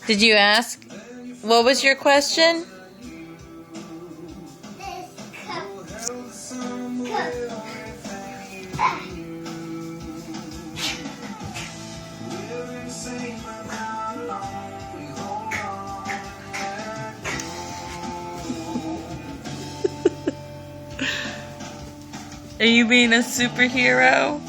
Did you ask? What was your question? Are you being a superhero?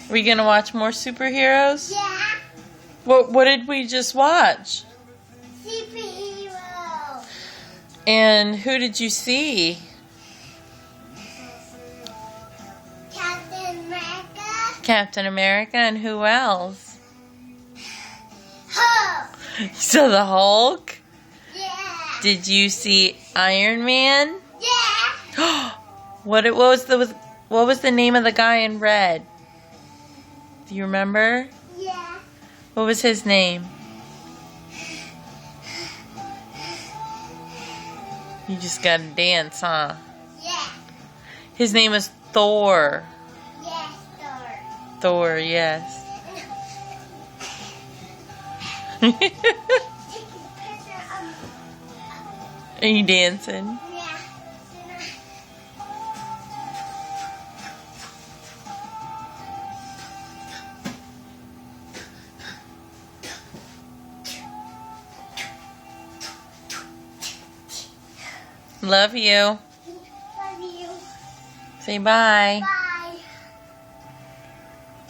Are we gonna watch more superheroes? Yeah. What did we just watch? Superhero. And who did you see? Captain America. Captain America, and who else? Hulk. You saw the Hulk? Yeah. Did you see Iron Man? Yeah. What was the name of the guy in red? Do you remember? Yeah. What was his name? You just gotta dance, huh? Yeah. His name was Thor. Yes, Thor. Thor, yes. Are you dancing? Yeah. Love you. Love you. Say bye. Bye.